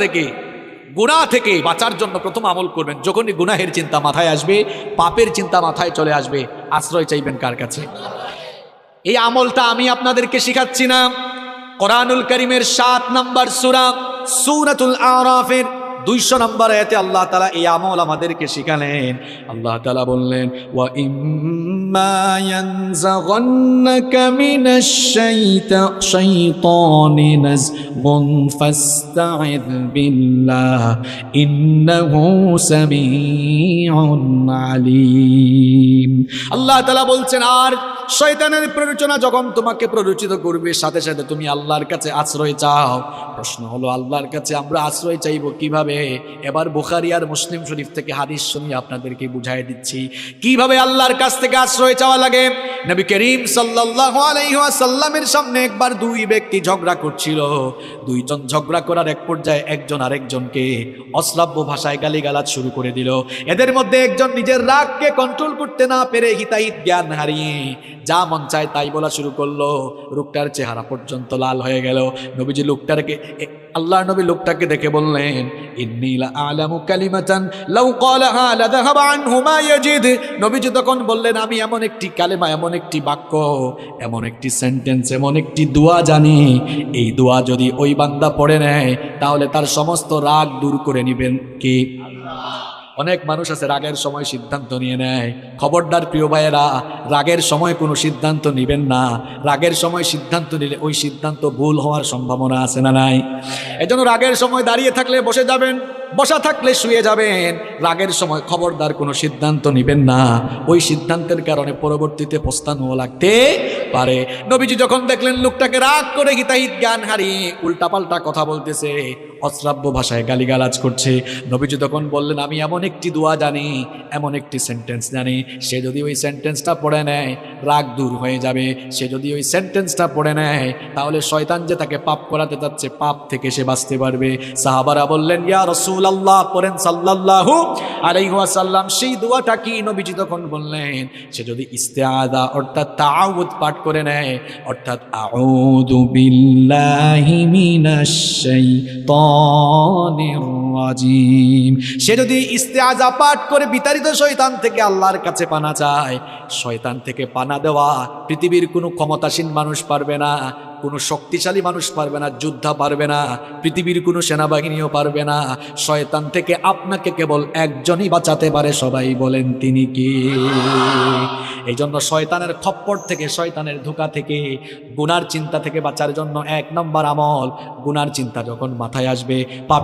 থেকে গুনাহ থেকে বাঁচার জন্য প্রথম আমল করবেন। যখনই গুনাহের চিন্তা মাথায় আসবে, পাপের চিন্তা মাথায় চলে আসবে, আশ্রয় চাইবেন কার কাছে? এই আমলটা আমি আপনাদেরকে শিখাচ্ছি না, কোরআনুল কারীমের 7 নম্বর সূরা সূরাতুল আরাফের 200 নম্বর আয়াতে আল্লাহ তাআলা এই আমল আমাদেরকে শিখালেন। আল্লাহ তাআলা বললেন, ওয়া ইম্মা ইয়ানজাগান্নাকা মিনাশ শাইতানি নাজগুন ফাস্তাইয বিল্লাহ ইন্নাহু সামিউন আলীম। আল্লাহ তাআলা বলছেন, আর শয়তানের প্ররোচনা যখন তোমাকে প্ররোচিত করবে, সাথে সাথে তুমি আল্লাহর কাছে আশ্রয় চাও। প্রশ্ন হলো, আল্লাহর কাছে আমরা আশ্রয় চাইবো কিভাবে? এবার বুখারী আর মুসলিম শরীফ থেকে হাদিস শুনিয়ে আপনাদেরকে বুঝাই দিচ্ছি কিভাবে আল্লাহর কাছ থেকে আশ্রয় চাওয়া লাগে। নবী করিম সাল্লাল্লাহু আলাইহি ওয়াসাল্লামের সামনে একবার দুই ব্যক্তি ঝগড়া করছিল। দুইজন ঝগড়া করার এক পর্যায়ে একজন আরেকজনকে অশ্রাব্য ভাষায় গালিগালাজ শুরু করে দিল। এদের মধ্যে একজন নিজের রাগকে কন্ট্রোল করতে না পেরে হিতাহিত জ্ঞান হারিয়ে যা মন চায় তাই বলা শুরু করলো। লোকটার চেহারা পর্যন্ত লাল হয়ে গেল। নবীজি আল্লাহর নবী লোকটাকে দেখে বললেন, ইন্নী লা আ'লামু কালিমাতান লাউ ক্বালাহা লাযাহাবা আনহু মা ইয়াজিদ। নবীজি তখন বললেন, আমি এমন একটি কালেমা, এমন একটি বাক্য, এমন একটি সেন্টেন্স, এমন একটি দোয়া জানি, এই দোয়া যদি ওই বান্দা পড়ে নেয় তাহলে তার সমস্ত রাগ দূর করে নেবেন কে? অনেক মানুষ আছে রাগের সময় সিদ্ধান্ত নিয়ে নেয়। খবরদার প্রিয় ভাইয়েরা, রাগের সময় কোনো সিদ্ধান্ত নেবেন না। রাগের সময় সিদ্ধান্ত নিলে ওই সিদ্ধান্ত ভুল হওয়ার সম্ভাবনা আছে না নাই? এজন্য রাগের সময় দাঁড়িয়ে থাকলে বসে যাবেন, বসা থাকলে শুয়ে যাবেন। রাগের সময় খবরদার কোনো সিদ্ধান্ত নেবেন না, ওই সিদ্ধান্তের কারণে পরবর্তীতে পস্তানো লাগতে পারে। নবীজি যখন দেখলেন লোকটাকে রাগ করে হিতাহিত জ্ঞান হারিয়ে উল্টাপাল্টা কথা বলতেছে, অশ্রাব্য ভাষায় গালিগালাজ করছে, নবীজি তখন বললেন, আমি এমন একটি দোয়া জানি, এমন একটি সেন্টেন্স জানি, সে যদি ওই সেন্টেন্সটা পড়ে নেয় রাগ দূর হয়ে যাবে। সে যদি ওই সেন্টেন্সটা পড়ে নেয় তাহলে শয়তান যে তাকে পাপ করাতে যাচ্ছে, পাপ থেকে সে বাঁচতে পারবে। সাহাবারা বললেন, ইয়া রাসূলুল্লাহ, পড়েন সাল্লাল্লাহু আলাইহি ওয়াসাল্লাম। সেই দোয়াটা কি? নবীজি তখন বললেন, সে যদি ইস্তেআযা অর্থাৎ তাআউযুদ পাঠ করে নেয়, অর্থাৎ আউযু বিল্লাহি মিনাশ শাইতানির রাজিম, সে যদি ইস্তেআযা পাঠ করে বিতাড়িত শয়তান থেকে আল্লাহর কাছে পানা চায়, শয়তান থেকে পানা দেওয়া পৃথিবীর কোনো ক্ষমতাসীন মানুষ পারবে না, কোনো শক্তিশালী মানুষ পারবে না, যোদ্ধা পারবে না, পৃথিবীর কোনো সেনাবাহিনীও পারবে না। শয়তান থেকে আপনাকে কেবল একজনই বাঁচাতে পারে, সবাই বলেন তিনি কি? এই জন্য শয়তানের খপ্পর থেকে, শয়তানের ধোঁকা থেকে, গুনার চিন্তা থেকে বাঁচার জন্য 1 নম্বর আমল, গুনার চিন্তা যখন মাথায় আসবে, পাপের